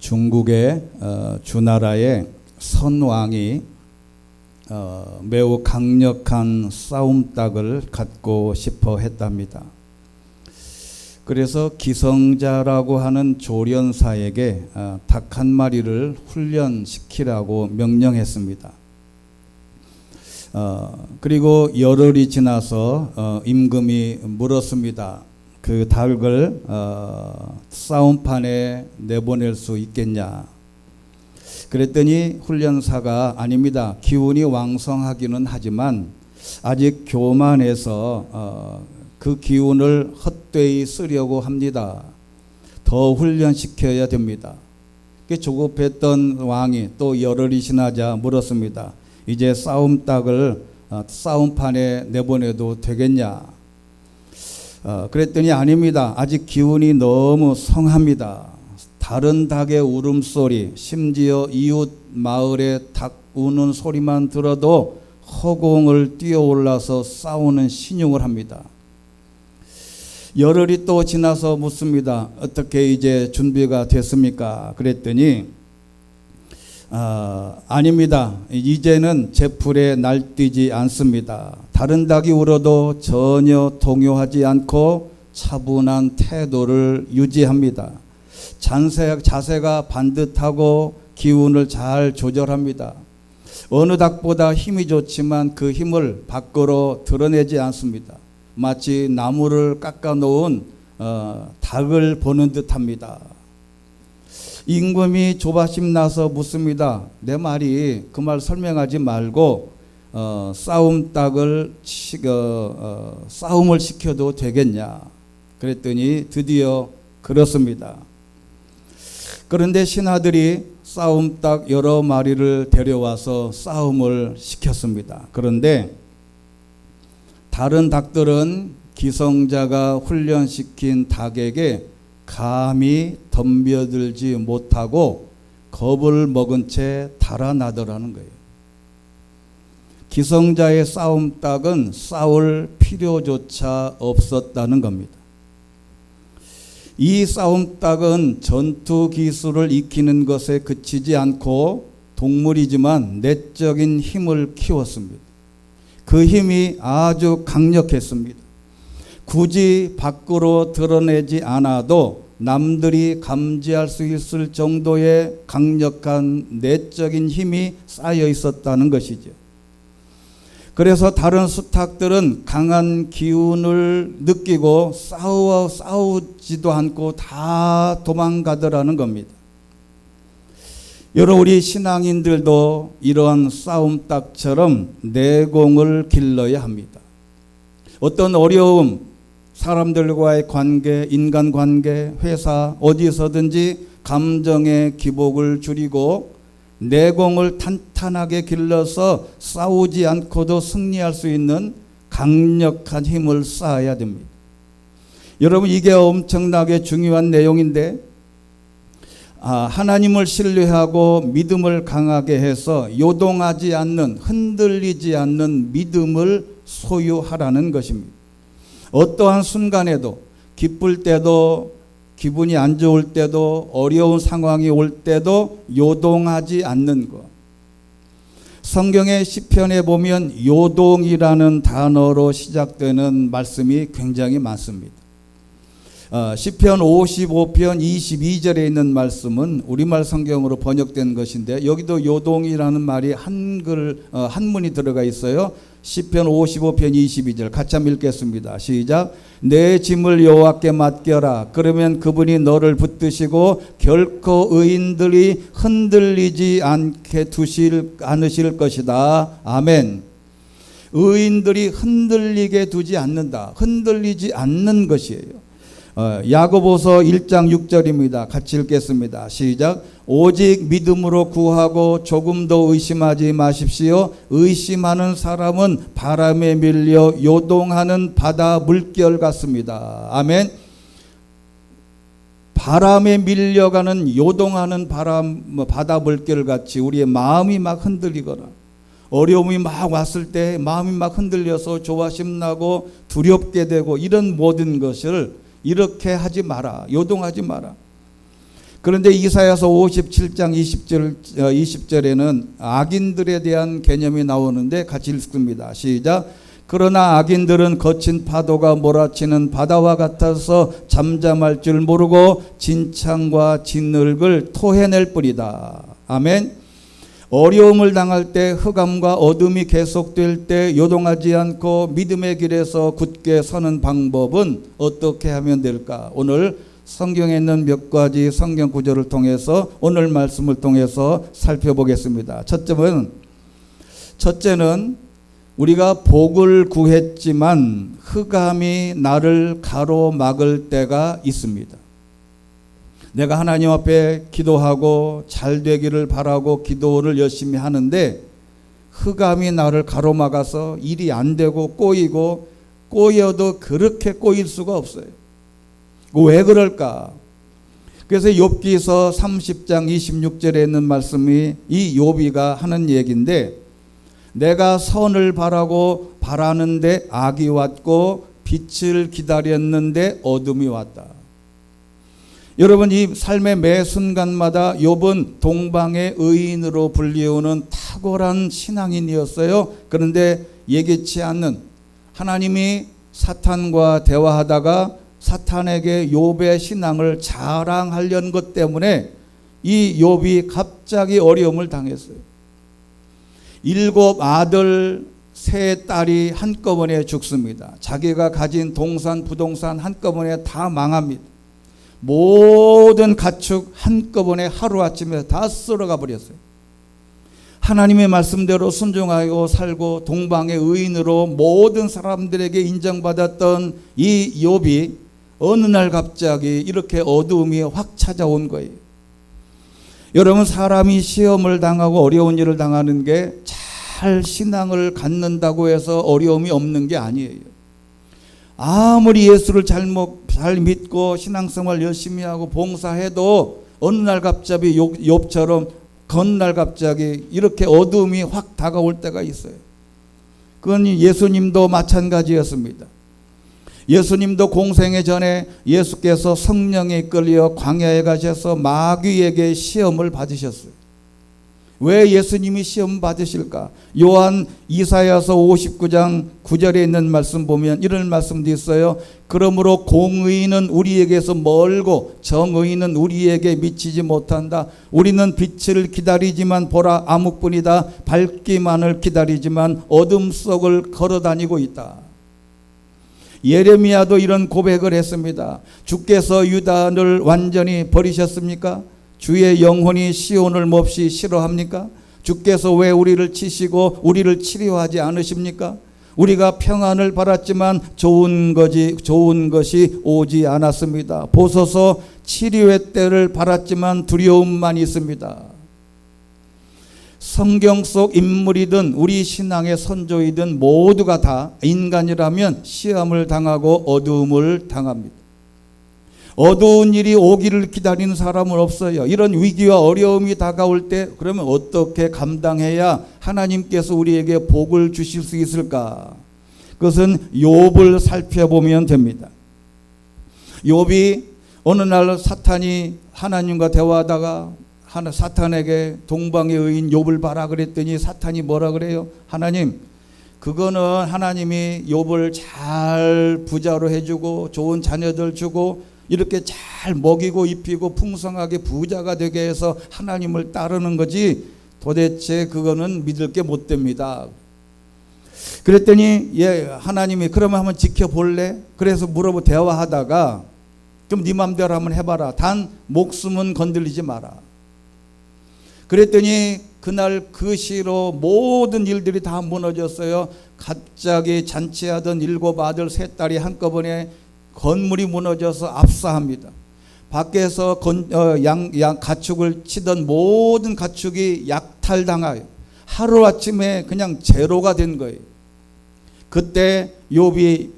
중국의 주나라의 선왕이 매우 강력한 싸움닭을 갖고 싶어 했답니다. 그래서 기성자라고 하는 조련사에게 닭 한 마리를 훈련시키라고 명령했습니다. 그리고 열흘이 지나서 임금이 물었습니다. 그 닭을 싸움판에 내보낼 수 있겠냐? 그랬더니 훈련사가 아닙니다. 기운이 왕성하기는 하지만 아직 교만해서 그 기운을 헛되이 쓰려고 합니다. 더 훈련시켜야 됩니다. 조급했던 왕이 또 열흘이 지나자 물었습니다. 이제 싸움닭을 싸움판에 내보내도 되겠냐? 그랬더니 아닙니다. 아직 기운이 너무 성합니다. 다른 닭의 울음소리, 심지어 이웃 마을의 닭 우는 소리만 들어도 허공을 뛰어올라서 싸우는 신용을 합니다. 열흘이 또 지나서 묻습니다. 어떻게 이제 준비가 됐습니까? 그랬더니 아닙니다. 이제는 제풀에 날뛰지 않습니다. 다른 닭이 울어도 전혀 동요하지 않고 차분한 태도를 유지합니다. 자세가 반듯하고 기운을 잘 조절합니다. 어느 닭보다 힘이 좋지만 그 힘을 밖으로 드러내지 않습니다. 마치 나무를 깎아놓은 닭을 보는 듯합니다. 임금이 조바심 나서 묻습니다. 내 말이 그 말 설명하지 말고 싸움닭을 싸움을 시켜도 되겠냐? 그랬더니 드디어 그렇습니다. 그런데 신하들이 싸움닭 여러 마리를 데려와서 싸움을 시켰습니다. 그런데 다른 닭들은 기성자가 훈련시킨 닭에게 감히 덤벼들지 못하고 겁을 먹은 채 달아나더라는 거예요. 기성자의 싸움닭은 싸울 필요조차 없었다는 겁니다. 이 싸움닭은 전투 기술을 익히는 것에 그치지 않고 동물이지만 내적인 힘을 키웠습니다. 그 힘이 아주 강력했습니다. 굳이 밖으로 드러내지 않아도 남들이 감지할 수 있을 정도의 강력한 내적인 힘이 쌓여 있었다는 것이죠. 그래서 다른 수탉들은 강한 기운을 느끼고 싸우지도 않고 다 도망가더라는 겁니다. 여러 우리 신앙인들도 이러한 싸움닭처럼 내공을 길러야 합니다. 어떤 어려움, 사람들과의 관계, 인간관계, 회사, 어디서든지 감정의 기복을 줄이고 내공을 탄탄하게 길러서 싸우지 않고도 승리할 수 있는 강력한 힘을 쌓아야 됩니다. 여러분, 이게 엄청나게 중요한 내용인데 하나님을 신뢰하고 믿음을 강하게 해서 요동하지 않는, 흔들리지 않는 믿음을 소유하라는 것입니다. 어떠한 순간에도, 기쁠 때도, 기분이 안 좋을 때도, 어려운 상황이 올 때도 요동하지 않는 것. 성경의 시편에 보면 요동이라는 단어로 시작되는 말씀이 굉장히 많습니다. 시편 55편 22절에 있는 말씀은 우리말 성경으로 번역된 것인데 여기도 요동이라는 말이 한문이 들어가 있어요. 시편 55편 22절 같이 한번 읽겠습니다. 시작. 내 짐을 여호와께 맡겨라. 그러면 그분이 너를 붙드시고 결코 의인들이 흔들리지 않으실 것이다. 아멘. 의인들이 흔들리게 두지 않는다. 흔들리지 않는 것이에요. 야고보서 1장 6절입니다. 같이 읽겠습니다. 시작. 오직 믿음으로 구하고 조금도 의심하지 마십시오. 의심하는 사람은 바람에 밀려 요동하는 바다 물결 같습니다. 아멘. 바람에 밀려가는 요동하는 바다 물결 같이 우리의 마음이 막 흔들리거나 어려움이 막 왔을 때 마음이 막 흔들려서 조바심 나고 두렵게 되고 이런 모든 것을 이렇게 하지 마라. 요동하지 마라. 그런데 이사야서 57장 20절에는 악인들에 대한 개념이 나오는데 같이 읽습니다. 시작. 그러나 악인들은 거친 파도가 몰아치는 바다와 같아서 잠잠할 줄 모르고 진창과 진흙을 토해낼 뿐이다. 아멘. 어려움을 당할 때, 흑암과 어둠이 계속될 때 요동하지 않고 믿음의 길에서 굳게 서는 방법은 어떻게 하면 될까? 오늘 성경에 있는 몇 가지 성경 구절을 통해서, 오늘 말씀을 통해서 살펴보겠습니다. 첫째는 우리가 복을 구했지만 흑암이 나를 가로막을 때가 있습니다. 내가 하나님 앞에 기도하고 잘 되기를 바라고 기도를 열심히 하는데 흑암이 나를 가로막아서 일이 안 되고 꼬여도 그렇게 꼬일 수가 없어요. 왜 그럴까? 그래서 욥기서 30장 26절에 있는 말씀이 이 욥이가 하는 얘기인데, 내가 선을 바라고 바라는데 악이 왔고 빛을 기다렸는데 어둠이 왔다. 여러분, 이 삶의 매 순간마다 욥은 동방의 의인으로 불리우는 탁월한 신앙인이었어요. 그런데 예기치 않는, 하나님이 사탄과 대화하다가 사탄에게 욥의 신앙을 자랑하려는 것 때문에 이 욥이 갑자기 어려움을 당했어요. 7 아들 3 딸이 한꺼번에 죽습니다. 자기가 가진 동산 부동산 한꺼번에 다 망합니다. 모든 가축 한꺼번에 하루아침에 다 쓸어가 버렸어요. 하나님의 말씀대로 순종하고 살고 동방의 의인으로 모든 사람들에게 인정받았던 이 욥이 어느 날 갑자기 이렇게 어두움이 확 찾아온 거예요. 여러분, 사람이 시험을 당하고 어려운 일을 당하는 게 잘 신앙을 갖는다고 해서 어려움이 없는 게 아니에요. 아무리 예수를 잘 믿고 신앙생활 열심히 하고 봉사해도 어느 날 갑자기 욥처럼 건날 갑자기 이렇게 어두움이 확 다가올 때가 있어요. 그건 예수님도 마찬가지였습니다. 예수님도 공생애 전에 예수께서 성령에 이끌려 광야에 가셔서 마귀에게 시험을 받으셨어요. 왜 예수님이 시험 받으실까? 요한 이사야서 59장 9절에 있는 말씀 보면 이런 말씀도 있어요. 그러므로 공의는 우리에게서 멀고 정의는 우리에게 미치지 못한다. 우리는 빛을 기다리지만 보라 암흑뿐이다. 밝기만을 기다리지만 어둠 속을 걸어다니고 있다. 예레미야도 이런 고백을 했습니다. 주께서 유다를 완전히 버리셨습니까? 주의 영혼이 시온을 몹시 싫어합니까? 주께서 왜 우리를 치시고 우리를 치료하지 않으십니까? 우리가 평안을 바랐지만 좋은 것이 오지 않았습니다. 보소서, 치료의 때를 바랐지만 두려움만 있습니다. 성경 속 인물이든 우리 신앙의 선조이든 모두가 다 인간이라면 시험을 당하고 어두움을 당합니다. 어두운 일이 오기를 기다리는 사람은 없어요. 이런 위기와 어려움이 다가올 때 그러면 어떻게 감당해야 하나님께서 우리에게 복을 주실 수 있을까? 그것은 욥을 살펴보면 됩니다. 욥이 어느 날 사탄이 하나님과 대화하다가 사탄에게 동방의 의인 욥을 봐라 그랬더니 사탄이 뭐라 그래요? 하나님, 그거는 하나님이 욥을 잘 부자로 해주고 좋은 자녀들 주고 이렇게 잘 먹이고 입히고 풍성하게 부자가 되게 해서 하나님을 따르는 거지 도대체 그거는 믿을 게 못 됩니다. 그랬더니 하나님이 그러면 한번 지켜볼래? 그래서 대화하다가 그럼 네 맘대로 한번 해봐라. 단 목숨은 건들리지 마라. 그랬더니 그날 그 시로 모든 일들이 다 무너졌어요. 갑자기 잔치하던 7 아들 3 딸이 한꺼번에 건물이 무너져서 압사합니다. 밖에서 가축을 치던 모든 가축이 약탈당하여 하루아침에 그냥 제로가 된 거예요. 그때 욥이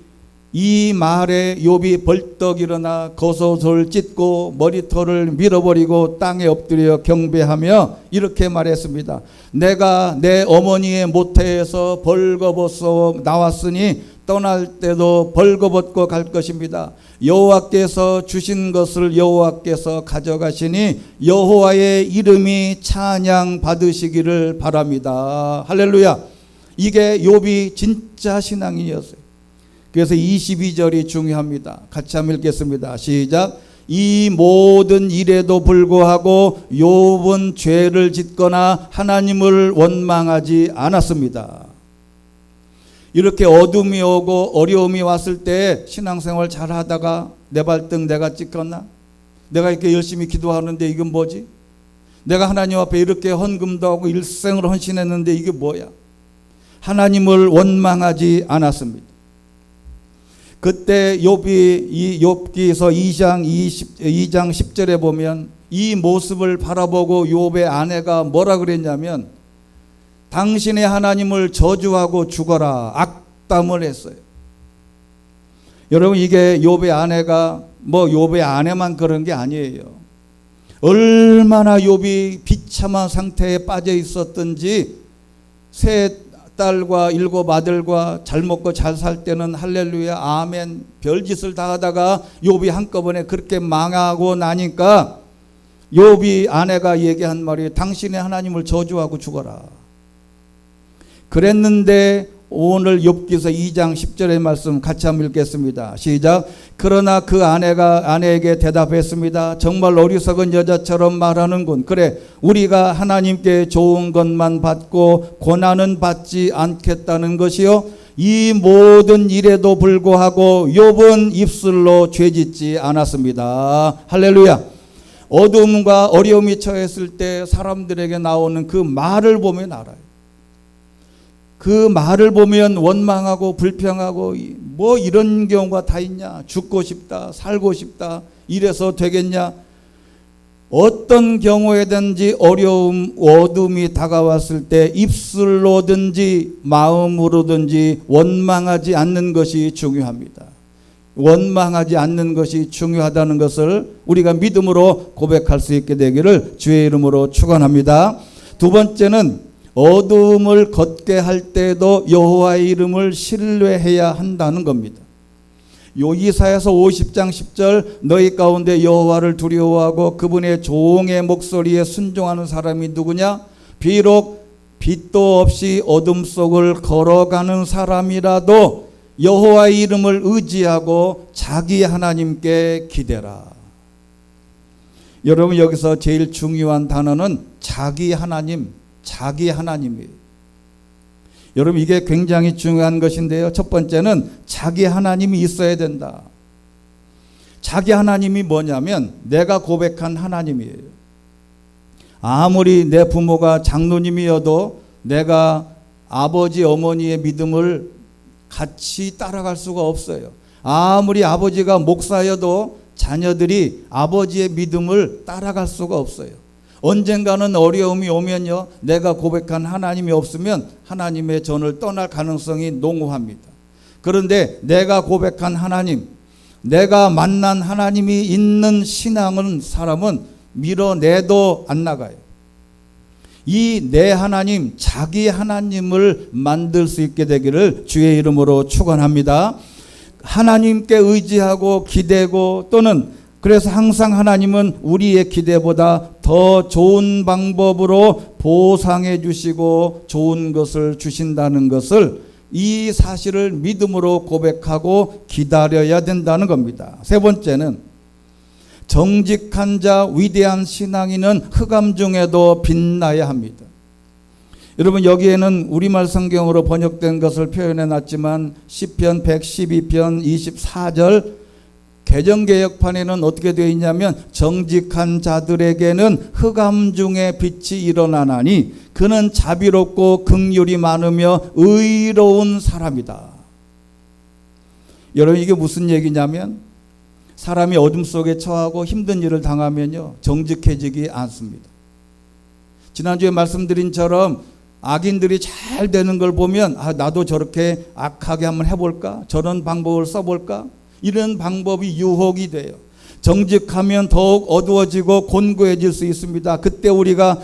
이 말에 욥이 벌떡 일어나 겉옷을 찢고 머리털을 밀어버리고 땅에 엎드려 경배하며 이렇게 말했습니다. 내가 내 어머니의 모태에서 벌거벗어 나왔으니 떠날 때도 벌거벗고 갈 것입니다. 여호와께서 주신 것을 여호와께서 가져가시니 여호와의 이름이 찬양 받으시기를 바랍니다. 할렐루야. 이게 욥이 진짜 신앙인이었어요. 그래서 22절이 중요합니다. 같이 한번 읽겠습니다. 시작. 이 모든 일에도 불구하고 욥은 죄를 짓거나 하나님을 원망하지 않았습니다. 이렇게 어둠이 오고 어려움이 왔을 때 신앙생활 잘 하다가 내 발등 내가 찍었나? 내가 이렇게 열심히 기도하는데 이건 뭐지? 내가 하나님 앞에 이렇게 헌금도 하고 일생을 헌신했는데 이게 뭐야? 하나님을 원망하지 않았습니다. 그때 욥이 이 욥기서 2장 10절에 보면 이 모습을 바라보고 욥의 아내가 뭐라 그랬냐면 당신의 하나님을 저주하고 죽어라 악담을 했어요. 여러분 이게 욥의 아내가 뭐 욥의 아내만 그런 게 아니에요. 얼마나 욥이 비참한 상태에 빠져 있었던지 세 딸과 7 아들과 잘 먹고 잘 살 때는 할렐루야 아멘 별짓을 다 하다가 욥이 한꺼번에 그렇게 망하고 나니까 욥이 아내가 얘기한 말이 당신의 하나님을 저주하고 죽어라. 그랬는데 오늘 욥기서 2장 10절의 말씀 같이 한번 읽겠습니다. 시작. 그러나 그 아내가 아내에게 대답했습니다. 정말 어리석은 여자처럼 말하는군. 그래 우리가 하나님께 좋은 것만 받고 고난은 받지 않겠다는 것이요. 이 모든 일에도 불구하고 욥은 입술로 죄짓지 않았습니다. 할렐루야. 어둠과 어려움이 처했을 때 사람들에게 나오는 그 말을 보면 알아요. 그 말을 보면 원망하고 불평하고 뭐 이런 경우가 다 있냐. 죽고 싶다. 살고 싶다. 이래서 되겠냐. 어떤 경우에든지 어려움, 어둠이 다가왔을 때 입술로든지 마음으로든지 원망하지 않는 것이 중요합니다. 원망하지 않는 것이 중요하다는 것을 우리가 믿음으로 고백할 수 있게 되기를 주의 이름으로 축원합니다. 두 번째는 어둠을 걷게 할 때도 여호와의 이름을 신뢰해야 한다는 겁니다. 이사야서 50장 10절 너희 가운데 여호와를 두려워하고 그분의 종의 목소리에 순종하는 사람이 누구냐? 비록 빛도 없이 어둠 속을 걸어가는 사람이라도 여호와의 이름을 의지하고 자기 하나님께 기대라. 여러분 여기서 제일 중요한 단어는 자기 하나님이에요. 여러분 이게 굉장히 중요한 것인데요. 첫 번째는 자기 하나님이 있어야 된다. 자기 하나님이 뭐냐면 내가 고백한 하나님이에요. 아무리 내 부모가 장로님이어도 내가 아버지 어머니의 믿음을 같이 따라갈 수가 없어요. 아무리 아버지가 목사여도 자녀들이 아버지의 믿음을 따라갈 수가 없어요. 언젠가는 어려움이 오면요, 내가 고백한 하나님이 없으면 하나님의 전을 떠날 가능성이 농후합니다. 그런데 내가 고백한 하나님, 내가 만난 하나님이 있는 신앙은 사람은 밀어내도 안 나가요. 이 내 하나님, 자기 하나님을 만들 수 있게 되기를 주의 이름으로 축원합니다. 하나님께 의지하고 기대고 또는 그래서 항상 하나님은 우리의 기대보다 더 좋은 방법으로 보상해 주시고 좋은 것을 주신다는 것을 이 사실을 믿음으로 고백하고 기다려야 된다는 겁니다. 세 번째는 정직한 자 위대한 신앙인은 흑암 중에도 빛나야 합니다. 여러분 여기에는 우리말 성경으로 번역된 것을 표현해 놨지만 시편 112편 24절 개정개혁판에는 어떻게 되어 있냐면 정직한 자들에게는 흑암 중에 빛이 일어나나니 그는 자비롭고 긍휼이 많으며 의로운 사람이다. 여러분 이게 무슨 얘기냐면 사람이 어둠 속에 처하고 힘든 일을 당하면요 정직해지지 않습니다. 지난주에 말씀드린 처럼 악인들이 잘 되는 걸 보면 나도 저렇게 악하게 한번 해볼까? 저런 방법을 써볼까? 이런 방법이 유혹이 돼요. 정직하면 더욱 어두워지고 곤고해질 수 있습니다. 그때 우리가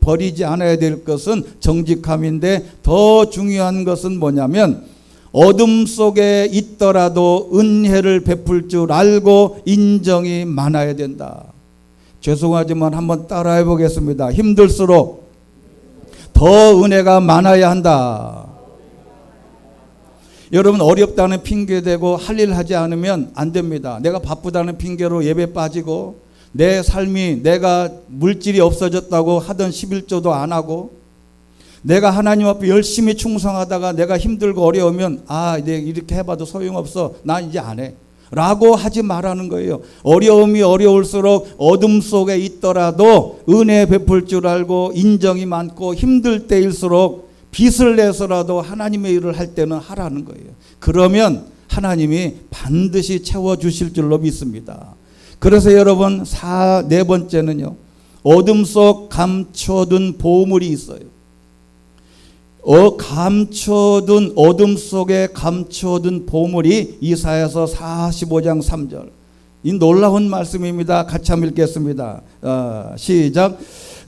버리지 않아야 될 것은 정직함인데, 더 중요한 것은 뭐냐면 어둠 속에 있더라도 은혜를 베풀 줄 알고 인정이 많아야 된다. 죄송하지만 한번 따라해 보겠습니다. 힘들수록 더 은혜가 많아야 한다. 여러분, 어렵다는 핑계 대고 할 일 하지 않으면 안 됩니다. 내가 바쁘다는 핑계로 예배 빠지고, 내 삶이 내가 물질이 없어졌다고 하던 11조도 안 하고, 내가 하나님 앞에 열심히 충성하다가 내가 힘들고 어려우면 내가 이렇게 해봐도 소용없어, 난 이제 안 해 라고 하지 말라는 거예요. 어려움이 어려울수록 어둠 속에 있더라도 은혜 베풀 줄 알고 인정이 많고, 힘들 때일수록 빚을 내서라도 하나님의 일을 할 때는 하라는 거예요. 그러면 하나님이 반드시 채워주실 줄로 믿습니다. 그래서 여러분, 네 번째는요, 어둠 속 감춰둔 보물이 있어요. 어둠 속에 감춰둔 보물이 이사야서 45장 3절. 이 놀라운 말씀입니다. 같이 한번 읽겠습니다. 시작.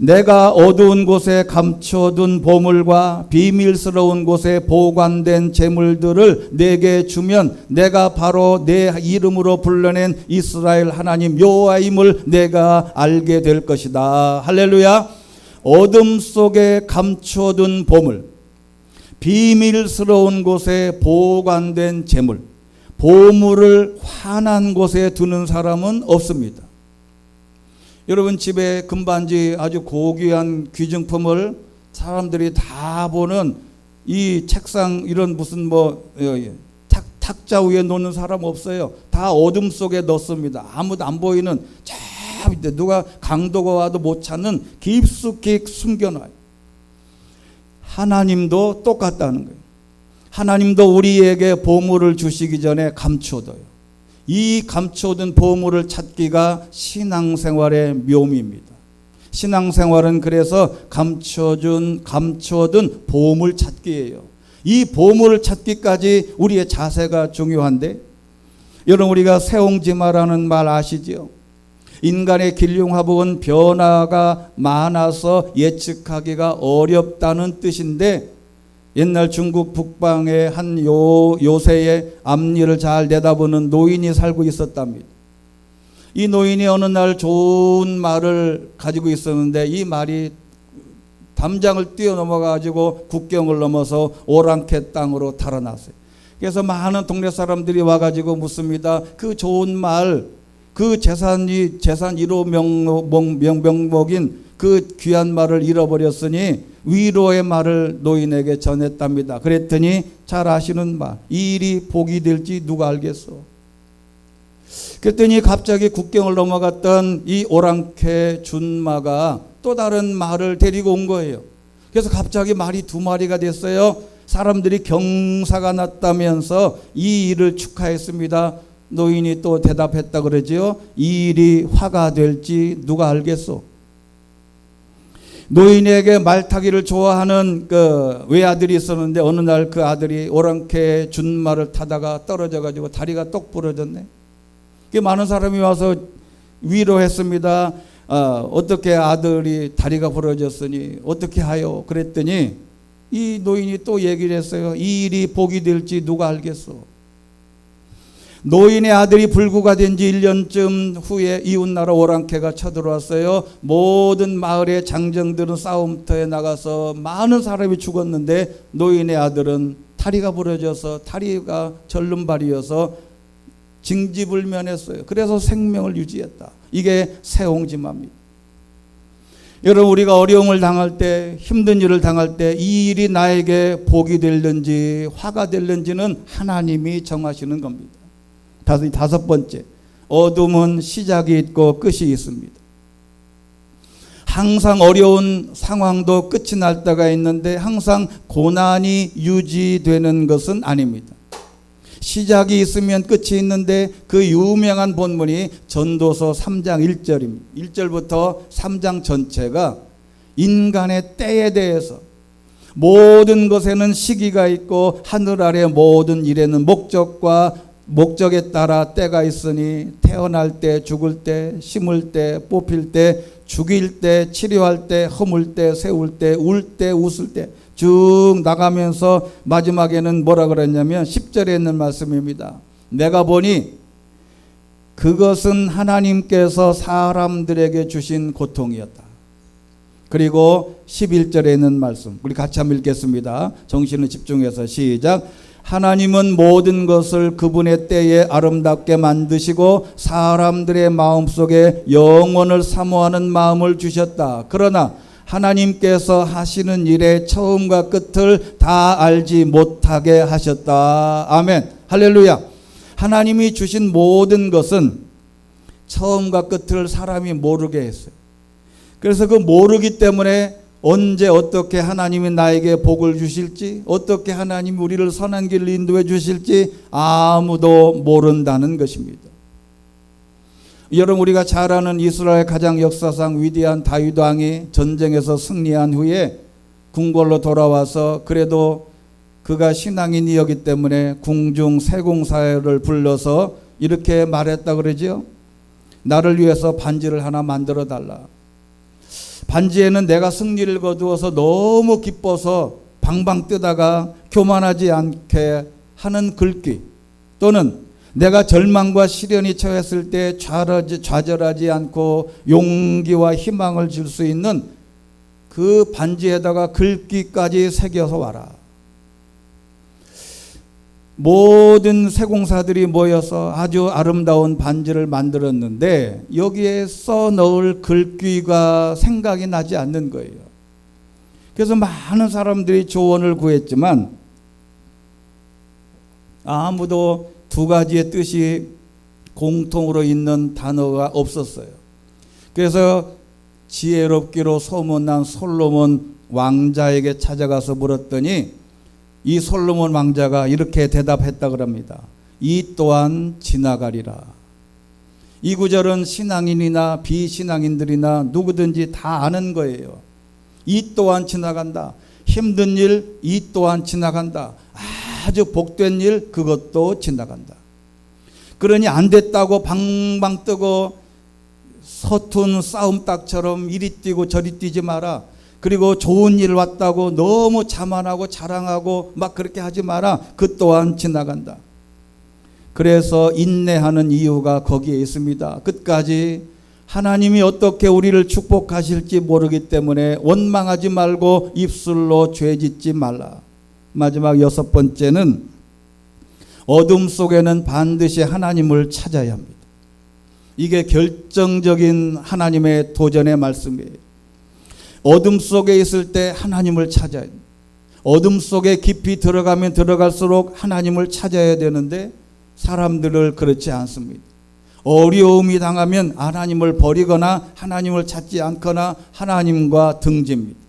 내가 어두운 곳에 감춰둔 보물과 비밀스러운 곳에 보관된 재물들을 내게 주면 내가 바로 내 이름으로 불러낸 이스라엘 하나님 여호와임을 내가 알게 될 것이다. 할렐루야. 어둠 속에 감춰둔 보물, 비밀스러운 곳에 보관된 재물, 보물을 환한 곳에 두는 사람은 없습니다. 여러분, 집에 금반지 아주 고귀한 귀중품을 사람들이 다 보는 이 책상, 이런 무슨 탁자 위에 놓는 사람 없어요. 다 어둠 속에 넣습니다. 아무도 안 보이는 저 밑에, 누가 강도가 와도 못 찾는 깊숙이 숨겨놔요. 하나님도 똑같다는 거예요. 하나님도 우리에게 보물을 주시기 전에 감춰둬요. 이 감춰둔 보물을 찾기가 신앙생활의 묘미입니다. 신앙생활은 그래서 감춰둔 보물 찾기예요. 이 보물을 찾기까지 우리의 자세가 중요한데, 여러분, 우리가 세옹지마라는 말 아시죠? 인간의 길흉화복은 변화가 많아서 예측하기가 어렵다는 뜻인데, 옛날 중국 북방의 한 요새의 앞일을 잘 내다보는 노인이 살고 있었답니다. 이 노인이 어느 날 좋은 말을 가지고 있었는데, 이 말이 담장을 뛰어넘어가지고 국경을 넘어서 오랑캐 땅으로 달아났어요. 그래서 많은 동네 사람들이 와가지고 묻습니다. 그 좋은 말, 그 재산 1호 명목인 그 귀한 말을 잃어버렸으니 위로의 말을 노인에게 전했답니다. 그랬더니 잘 아시는 말, 이 일이 복이 될지 누가 알겠어. 그랬더니 갑자기 국경을 넘어갔던 이 오랑캐 준마가 또 다른 말을 데리고 온 거예요. 그래서 갑자기 말이 2마리가 됐어요. 사람들이 경사가 났다면서 이 일을 축하했습니다. 노인이 또 대답했다 그러지요. 이 일이 화가 될지 누가 알겠소. 노인에게 말타기를 좋아하는 그 외아들이 있었는데, 어느 날 그 아들이 오랑캐 준마를 타다가 떨어져가지고 다리가 똑 부러졌네. 많은 사람이 와서 위로했습니다. 어떻게 아들이 다리가 부러졌으니 어떻게 하요? 그랬더니 이 노인이 또 얘기를 했어요. 이 일이 복이 될지 누가 알겠소. 노인의 아들이 불구가 된 지 1년쯤 후에 이웃나라 오랑캐가 쳐들어왔어요. 모든 마을의 장정들은 싸움터에 나가서 많은 사람이 죽었는데, 노인의 아들은 다리가 부러져서, 다리가 절름발이어서 징지불면했어요. 그래서 생명을 유지했다. 이게 세옹지마입니다. 여러분, 우리가 어려움을 당할 때, 힘든 일을 당할 때 이 일이 나에게 복이 될는지 화가 될는지는 하나님이 정하시는 겁니다. 5번째, 어둠은 시작이 있고 끝이 있습니다. 항상 어려운 상황도 끝이 날 때가 있는데 항상 고난이 유지되는 것은 아닙니다. 시작이 있으면 끝이 있는데, 그 유명한 본문이 전도서 3장 1절입니다. 1절부터 3장 전체가 인간의 때에 대해서, 모든 것에는 시기가 있고 하늘 아래 모든 일에는 목적에 따라 때가 있으니 태어날 때, 죽을 때, 심을 때, 뽑힐 때, 죽일 때, 치료할 때, 허물 때, 세울 때, 울 때, 웃을 때 쭉 나가면서 마지막에는 뭐라 그랬냐면 10절에 있는 말씀입니다. 내가 보니 그것은 하나님께서 사람들에게 주신 고통이었다. 그리고 11절에 있는 말씀 우리 같이 한번 읽겠습니다. 정신을 집중해서 시작. 하나님은 모든 것을 그분의 때에 아름답게 만드시고 사람들의 마음속에 영원을 사모하는 마음을 주셨다. 그러나 하나님께서 하시는 일의 처음과 끝을 다 알지 못하게 하셨다. 아멘. 할렐루야. 하나님이 주신 모든 것은 처음과 끝을 사람이 모르게 했어요. 그래서 그 모르기 때문에 언제 어떻게 하나님이 나에게 복을 주실지, 어떻게 하나님이 우리를 선한 길로 인도해 주실지 아무도 모른다는 것입니다. 여러분, 우리가 잘 아는 이스라엘 가장 역사상 위대한 다윗 왕이 전쟁에서 승리한 후에 궁궐로 돌아와서 그래도 그가 신앙인이었기 때문에 궁중 세공사를 불러서 이렇게 말했다 그러죠. 나를 위해서 반지를 하나 만들어 달라. 반지에는 내가 승리를 거두어서 너무 기뻐서 방방 뜨다가 교만하지 않게 하는 글귀, 또는 내가 절망과 시련이 처했을 때 좌절하지 않고 용기와 희망을 줄 수 있는 그 반지에다가 글귀까지 새겨서 와라. 모든 세공사들이 모여서 아주 아름다운 반지를 만들었는데 여기에 써넣을 글귀가 생각이 나지 않는 거예요. 그래서 많은 사람들이 조언을 구했지만 아무도 두 가지의 뜻이 공통으로 있는 단어가 없었어요. 그래서 지혜롭기로 소문난 솔로몬 왕자에게 찾아가서 물었더니 이 솔로몬 왕자가 이렇게 대답했다 그럽니다. 이 또한 지나가리라. 이 구절은 신앙인이나 비신앙인들이나 누구든지 다 아는 거예요. 이 또한 지나간다. 힘든 일, 이 또한 지나간다. 아주 복된 일, 그것도 지나간다. 그러니 안 됐다고 방방 뜨고 서툰 싸움닭처럼 이리 뛰고 저리 뛰지 마라. 그리고 좋은 일 왔다고 너무 자만하고 자랑하고 막 그렇게 하지 마라. 그 또한 지나간다. 그래서 인내하는 이유가 거기에 있습니다. 끝까지 하나님이 어떻게 우리를 축복하실지 모르기 때문에 원망하지 말고 입술로 죄짓지 말라. 마지막 6번째는 어둠 속에는 반드시 하나님을 찾아야 합니다. 이게 결정적인 하나님의 도전의 말씀이에요. 어둠 속에 있을 때 하나님을 찾아야 돼요. 어둠 속에 깊이 들어가면 들어갈수록 하나님을 찾아야 되는데 사람들을 그렇지 않습니다. 어려움이 당하면 하나님을 버리거나 하나님을 찾지 않거나 하나님과 등집니다.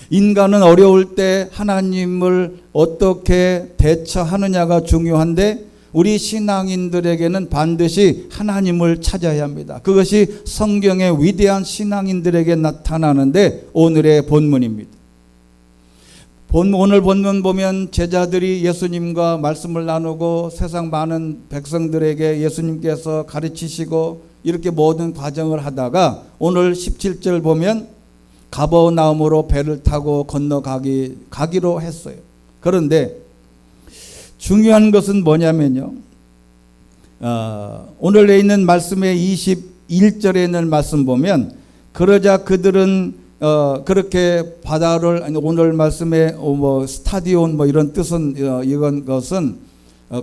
인간은 어려울 때 하나님을 어떻게 대처하느냐가 중요한데 우리 신앙인들에게는 반드시 하나님을 찾아야 합니다. 그것이 성경의 위대한 신앙인들에게 나타나는데 오늘의 본문입니다. 오늘 본문 보면 제자들이 예수님과 말씀을 나누고 세상 많은 백성들에게 예수님께서 가르치시고 이렇게 모든 과정을 하다가 오늘 17절 보면 가버나움으로 배를 타고 가기로 했어요. 그런데 중요한 것은 뭐냐면요. 오늘에 있는 말씀의 21절에 있는 말씀 보면 그러자 그들은 그렇게 바다를 오늘 말씀의 스타디온 이런 뜻은 이건 것은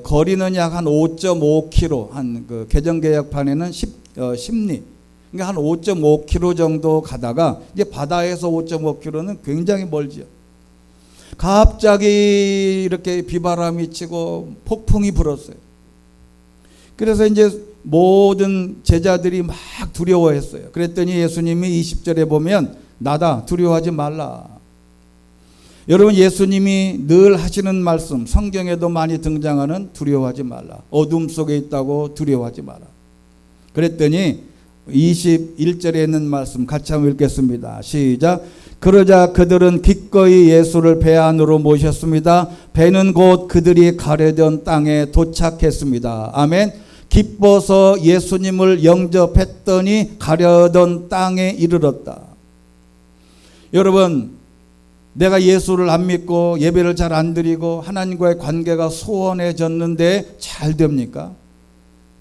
거리는 약 한 5.5km 한 그 개정개혁판에는 10리 그러니까 한 5.5km 정도 가다가 이제 바다에서 5.5km는 굉장히 멀지요. 갑자기 이렇게 비바람이 치고 폭풍이 불었어요. 그래서 이제 모든 제자들이 막 두려워했어요. 그랬더니 예수님이 20절에 보면 나다 두려워하지 말라. 여러분 예수님이 늘 하시는 말씀 성경에도 많이 등장하는 두려워하지 말라. 어둠 속에 있다고 두려워하지 마라. 그랬더니 21절에 있는 말씀 같이 한번 읽겠습니다. 시작. 그러자 그들은 기꺼이 예수를 배 안으로 모셨습니다. 배는 곧 그들이 가려던 땅에 도착했습니다. 아멘. 기뻐서 예수님을 영접했더니 가려던 땅에 이르렀다. 여러분, 내가 예수를 안 믿고 예배를 잘 안 드리고 하나님과의 관계가 소원해졌는데 잘 됩니까?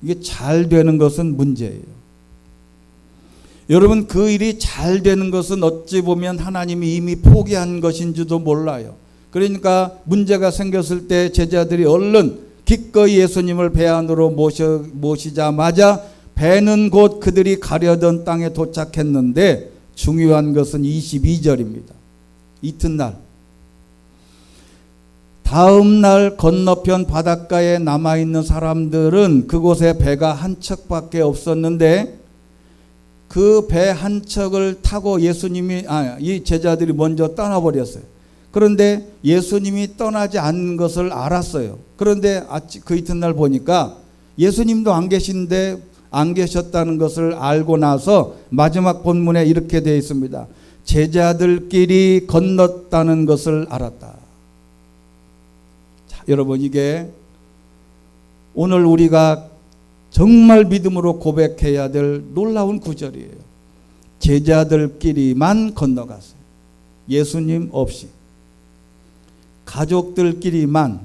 이게 잘 되는 것은 문제예요. 여러분, 그 일이 잘 되는 것은 어찌 보면 하나님이 이미 포기한 것인지도 몰라요. 그러니까 문제가 생겼을 때 제자들이 얼른 기꺼이 예수님을 배 안으로 모시자마자 배는 곧 그들이 가려던 땅에 도착했는데 중요한 것은 22절입니다. 이튿날, 다음 날 건너편 바닷가에 남아있는 사람들은 그곳에 배가 한 척밖에 없었는데 그 배 한 척을 타고 이 제자들이 먼저 떠나버렸어요. 그런데 예수님이 떠나지 않은 것을 알았어요. 그런데 그 이튿날 보니까 예수님도 안 계셨다는 것을 알고 나서 마지막 본문에 이렇게 되어 있습니다. 제자들끼리 건넜다는 것을 알았다. 자, 여러분, 이게 오늘 우리가 정말 믿음으로 고백해야 될 놀라운 구절이에요. 제자들끼리만 건너갔어요. 예수님 없이. 가족들끼리만,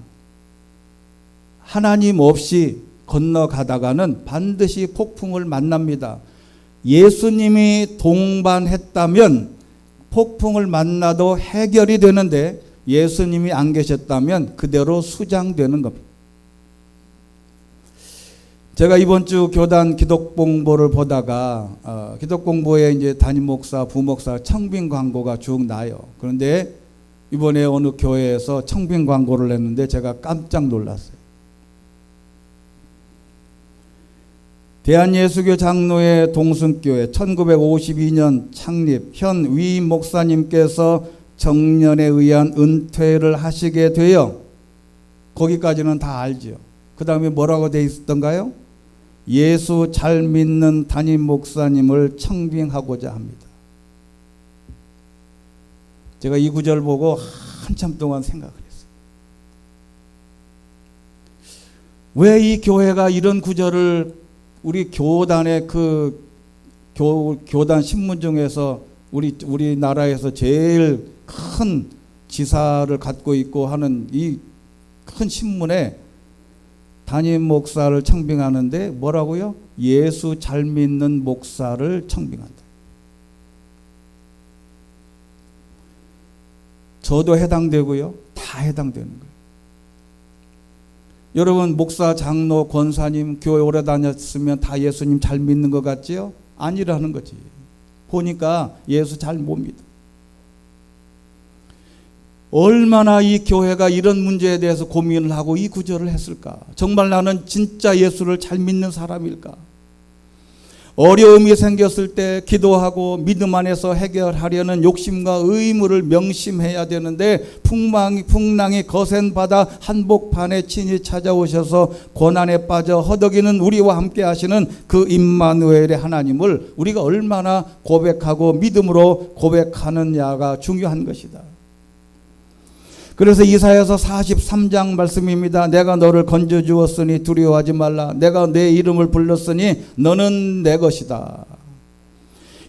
하나님 없이 건너가다가는 반드시 폭풍을 만납니다. 예수님이 동반했다면 폭풍을 만나도 해결이 되는데 예수님이 안 계셨다면 그대로 수장되는 겁니다. 제가 이번 주 교단 기독공보를 보다가 기독공보에 이제 담임 목사, 부목사 청빙 광고가 쭉 나요. 그런데 이번에 어느 교회에서 청빙 광고를 했는데 제가 깜짝 놀랐어요. 대한예수교 장로회 동승교회 1952년 창립, 현 위 목사님께서 정년에 의한 은퇴를 하시게 되어, 거기까지는 다 알죠. 그 다음에 뭐라고 되어 있었던가요? 예수 잘 믿는 담임 목사님을 청빙하고자 합니다. 제가 이 구절 보고 한참 동안 생각을 했어요. 왜 이 교회가 이런 구절을 우리 교단의 교단 신문 중에서 우리나라에서 제일 큰 지사를 갖고 있고 하는 이 큰 신문에 담임 목사를 청빙하는데 뭐라고요? 예수 잘 믿는 목사를 청빙한다. 저도 해당되고요. 다 해당되는 거예요. 여러분, 목사, 장로, 권사님 교회 오래 다녔으면 다 예수님 잘 믿는 것 같지요? 아니라는 거지. 보니까 예수 잘 못 믿어. 얼마나 이 교회가 이런 문제에 대해서 고민을 하고 이 구절을 했을까? 정말 나는 진짜 예수를 잘 믿는 사람일까? 어려움이 생겼을 때 기도하고 믿음 안에서 해결하려는 욕심과 의무를 명심해야 되는데 풍랑이 거센 바다 한복판에 친히 찾아오셔서 고난에 빠져 허덕이는 우리와 함께 하시는 그 임마누엘의 하나님을 우리가 얼마나 고백하고 믿음으로 고백하느냐가 중요한 것이다. 그래서 이사야서 43장 말씀입니다. 내가 너를 건져주었으니 두려워하지 말라. 내가 내 이름을 불렀으니 너는 내 것이다.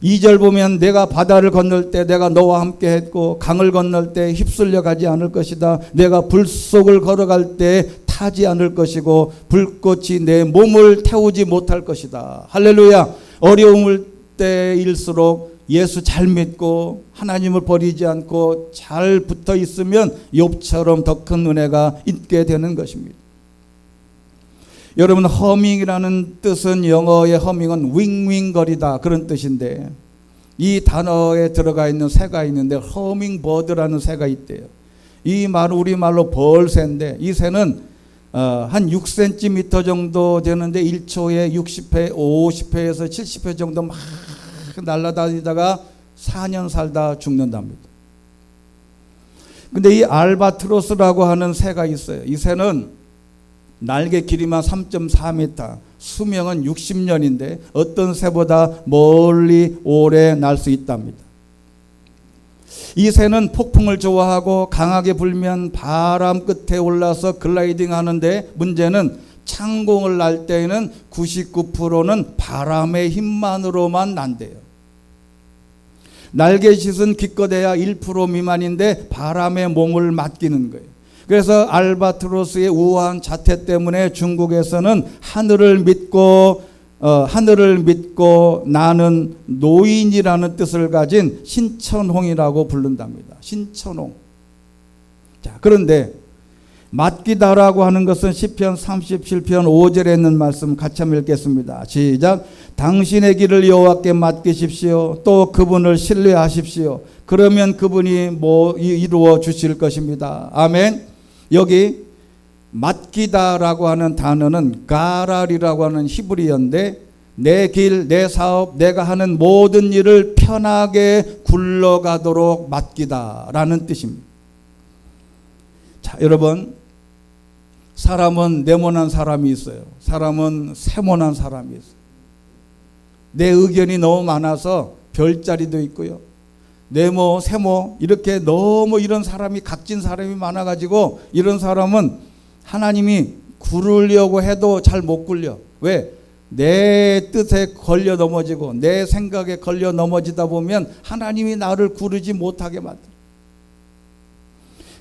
2절 보면 내가 바다를 건널 때 내가 너와 함께 했고 강을 건널 때 휩쓸려 가지 않을 것이다. 내가 불 속을 걸어갈 때 타지 않을 것이고 불꽃이 내 몸을 태우지 못할 것이다. 할렐루야. 어려움을 때일수록 예수 잘 믿고 하나님을 버리지 않고 잘 붙어 있으면 욥처럼 더 큰 은혜가 있게 되는 것입니다. 여러분, 허밍이라는 뜻은 영어의 허밍은 윙윙거리다 그런 뜻인데 이 단어에 들어가 있는 새가 있는데 허밍버드라는 새가 있대요. 이 말은 우리말로 벌새인데 이 새는 한 6cm 정도 되는데 1초에 60회, 50회에서 70회 정도 막 날아다니다가 4년 살다 죽는답니다. 근데 이 알바트로스라고 하는 새가 있어요. 이 새는 날개 길이만 3.4m, 수명은 60년인데 어떤 새보다 멀리 오래 날 수 있답니다. 이 새는 폭풍을 좋아하고 강하게 불면 바람 끝에 올라서 글라이딩 하는데 문제는 창공을 날 때에는 99%는 바람의 힘만으로만 난대요. 날개짓은 기껏해야 1% 미만인데 바람에 몸을 맡기는 거예요. 그래서 알바트로스의 우아한 자태 때문에 중국에서는 하늘을 믿고 나는 노인이라는 뜻을 가진 신천홍이라고 부른답니다. 신천홍. 자, 그런데 맡기다라고 하는 것은 시편 37편 5절에 있는 말씀 같이 한번 읽겠습니다. 시작. 당신의 길을 여호와께 맡기십시오. 또 그분을 신뢰하십시오. 그러면 그분이 이루어 주실 것입니다. 아멘. 여기 맡기다라고 하는 단어는 가랄이라고 하는 히브리어인데 내 길, 내 사업, 내가 하는 모든 일을 편하게 굴러가도록 맡기다라는 뜻입니다. 자, 여러분, 사람은 네모난 사람이 있어요. 사람은 세모난 사람이 있어요. 내 의견이 너무 많아서 별자리도 있고요. 네모, 세모 이렇게 너무 이런 사람이 각진 사람이 많아가지고 이런 사람은 하나님이 구르려고 해도 잘 못 굴려. 왜? 내 뜻에 걸려 넘어지고 내 생각에 걸려 넘어지다 보면 하나님이 나를 구르지 못하게 만들어.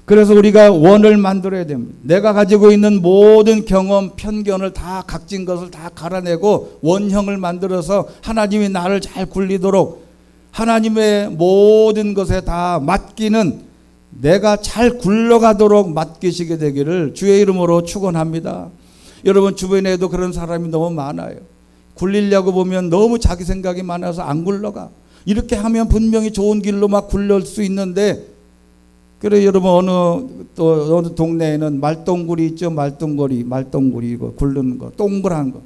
그래서 우리가 원을 만들어야 됩니다. 내가 가지고 있는 모든 경험, 편견을 다 각진 것을 다 갈아내고 원형을 만들어서 하나님이 나를 잘 굴리도록 하나님의 모든 것에 다 맡기는 내가 잘 굴러가도록 맡기시게 되기를 주의 이름으로 축원합니다. 여러분 주변에도 그런 사람이 너무 많아요. 굴리려고 보면 너무 자기 생각이 많아서 안 굴러가. 이렇게 하면 분명히 좋은 길로 막 굴릴 수 있는데 그래 여러분 어느 동네에는 말똥구리 있죠. 말똥구리 이거 굴르는 거 동그란 거.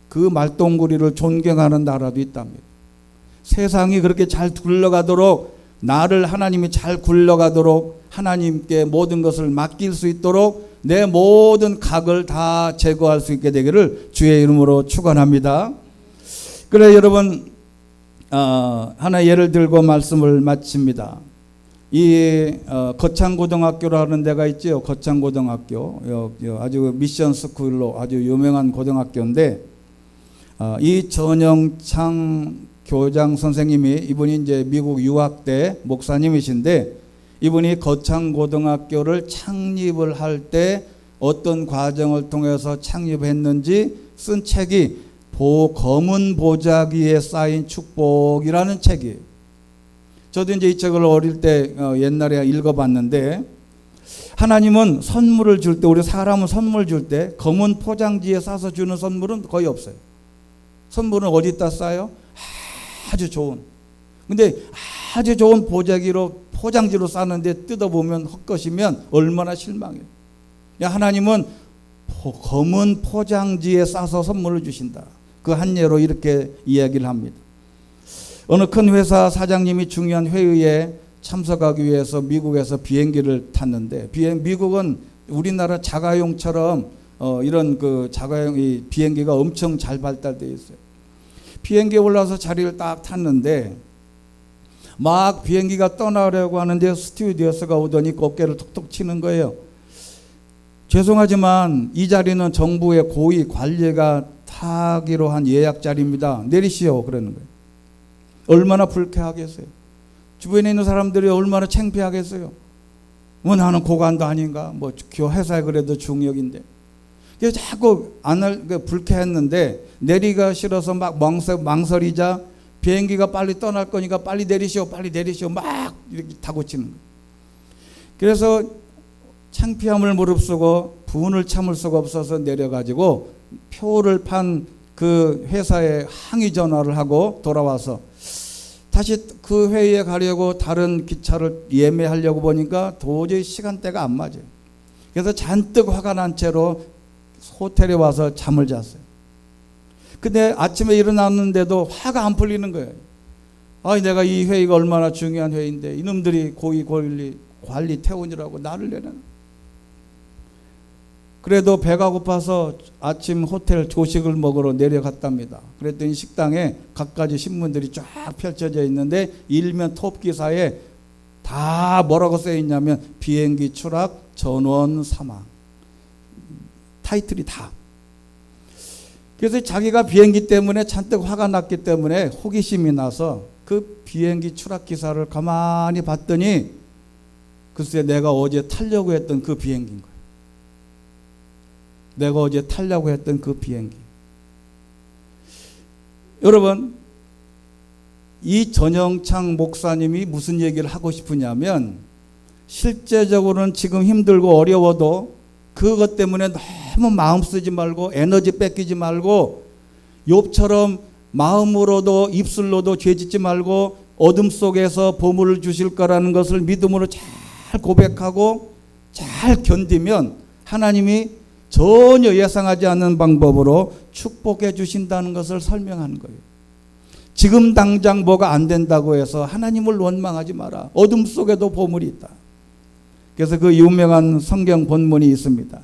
그 말똥구리를 존경하는 나라도 있답니다. 세상이 그렇게 잘 굴러가도록 나를 하나님이 잘 굴러가도록 하나님께 모든 것을 맡길 수 있도록 내 모든 각을 다 제거할 수 있게 되기를 주의 이름으로 축원합니다. 그래 여러분 하나 예를 들고 말씀을 마칩니다. 이 거창고등학교라는 데가 있죠. 거창고등학교 아주 미션 스쿨로 아주 유명한 고등학교인데 이 전영창 교장 선생님이 이분이 이제 미국 유학 때 목사님이신데 이분이 거창고등학교를 창립을 할 때 어떤 과정을 통해서 창립했는지 쓴 책이 검은 보자기에 쌓인 축복이라는 책이에요. 저도 이제 이 책을 어릴 때 옛날에 읽어봤는데 하나님은 선물을 줄 때 우리 사람은 선물 줄 때 검은 포장지에 싸서 주는 선물은 거의 없어요. 선물은 어디다 싸요? 아주 좋은. 근데 아주 좋은 포장지로 싸는데 뜯어보면 헛것이면 얼마나 실망해요. 하나님은 검은 포장지에 싸서 선물을 주신다. 그 한 예로 이렇게 이야기를 합니다. 어느 큰 회사 사장님이 중요한 회의에 참석하기 위해서 미국에서 비행기를 탔는데 미국은 우리나라 자가용처럼 이런 그 자가용 비행기가 엄청 잘 발달되어 있어요. 비행기에 올라서 자리를 딱 탔는데 막 비행기가 떠나려고 하는데 스튜어디스가 오더니 어깨를 톡톡 치는 거예요. 죄송하지만 이 자리는 정부의 고위 관리가 타기로 한 예약 자리입니다. 내리시오 그러는 거예요. 얼마나 불쾌하겠어요. 주변에 있는 사람들이 얼마나 창피하겠어요. 뭐 나는 고관도 아닌가. 뭐 회사에 그래도 중역인데. 그래서 자꾸 불쾌했는데 내리기가 싫어서 막 망설이자 비행기가 빨리 떠날 거니까 빨리 내리시오 막 이렇게 다고치는 거예요. 그래서 창피함을 무릅쓰고 분을 참을 수가 없어서 내려가지고 표를 판 그 회사에 항의 전화를 하고 돌아와서 다시 그 회의에 가려고 다른 기차를 예매하려고 보니까 도저히 시간대가 안 맞아요. 그래서 잔뜩 화가 난 채로 호텔에 와서 잠을 잤어요. 근데 아침에 일어났는데도 화가 안 풀리는 거예요. 내가 이 회의가 얼마나 중요한 회의인데 이놈들이 고위 관리 태운이라고 나를 내는. 그래도 배가 고파서 아침 호텔 조식을 먹으러 내려갔답니다. 그랬더니 식당에 갖가지 신문들이 쫙 펼쳐져 있는데 일면 톱 기사에 다 뭐라고 쓰여 있냐면 비행기 추락, 전원 사망. 타이틀이 다. 그래서 자기가 비행기 때문에 잔뜩 화가 났기 때문에 호기심이 나서 그 비행기 추락 기사를 가만히 봤더니 글쎄 내가 어제 타려고 했던 그 비행기인 거예요. 내가 어제 타려고 했던 그 비행기. 여러분, 이 전영창 목사님이 무슨 얘기를 하고 싶으냐면 실제적으로는 지금 힘들고 어려워도 그것 때문에 너무 마음 쓰지 말고 에너지 뺏기지 말고 욥처럼 마음으로도 입술로도 죄짓지 말고 어둠 속에서 보물을 주실 거라는 것을 믿음으로 잘 고백하고 잘 견디면 하나님이 전혀 예상하지 않는 방법으로 축복해 주신다는 것을 설명하는 거예요. 지금 당장 뭐가 안 된다고 해서 하나님을 원망하지 마라. 어둠 속에도 보물이 있다. 그래서 그 유명한 성경 본문이 있습니다.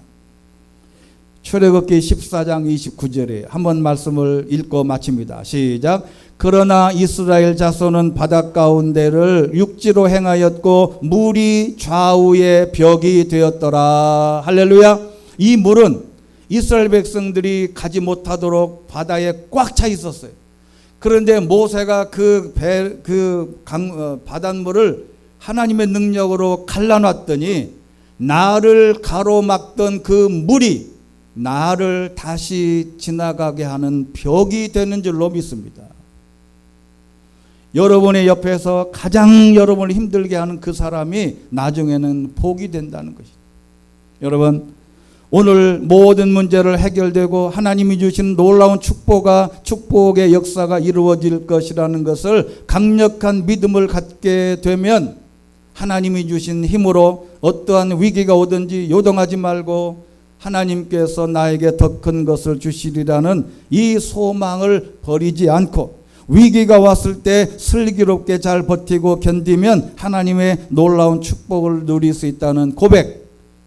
출애굽기 14장 29절에 한번 말씀을 읽고 마칩니다. 시작. 그러나 이스라엘 자손은 바다 가운데를 육지로 행하였고 물이 좌우의 벽이 되었더라. 할렐루야. 이 물은 이스라엘 백성들이 가지 못하도록 바다에 꽉 차 있었어요. 그런데 모세가 바닷물을 하나님의 능력으로 갈라놨더니 나를 가로막던 그 물이 나를 다시 지나가게 하는 벽이 되는 줄로 믿습니다. 여러분의 옆에서 가장 여러분을 힘들게 하는 그 사람이 나중에는 복이 된다는 것이죠. 여러분, 오늘 모든 문제를 해결되고 하나님이 주신 놀라운 축복의 역사가 이루어질 것이라는 것을 강력한 믿음을 갖게 되면 하나님이 주신 힘으로 어떠한 위기가 오든지 요동하지 말고 하나님께서 나에게 더 큰 것을 주시리라는 이 소망을 버리지 않고 위기가 왔을 때 슬기롭게 잘 버티고 견디면 하나님의 놀라운 축복을 누릴 수 있다는 고백,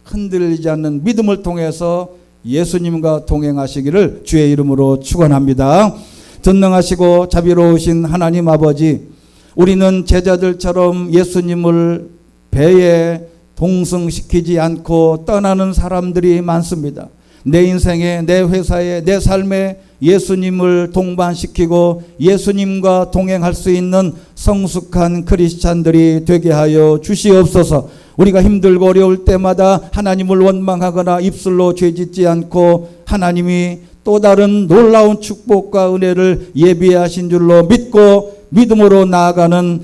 흔들리지 않는 믿음을 통해서 예수님과 동행하시기를 주의 이름으로 축원합니다. 전능하시고 자비로우신 하나님 아버지, 우리는 제자들처럼 예수님을 배에 동승시키지 않고 떠나는 사람들이 많습니다. 내 인생에, 내 회사에, 내 삶에 예수님을 동반시키고 예수님과 동행할 수 있는 성숙한 크리스찬들이 되게 하여 주시옵소서. 우리가 힘들고 어려울 때마다 하나님을 원망하거나 입술로 죄짓지 않고 하나님이 또 다른 놀라운 축복과 은혜를 예비하신 줄로 믿고 믿음으로 나아가는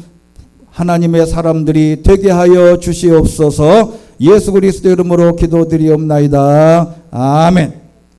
하나님의 사람들이 되게 하여 주시옵소서. 예수 그리스도 이름으로 기도드리옵나이다. 아멘.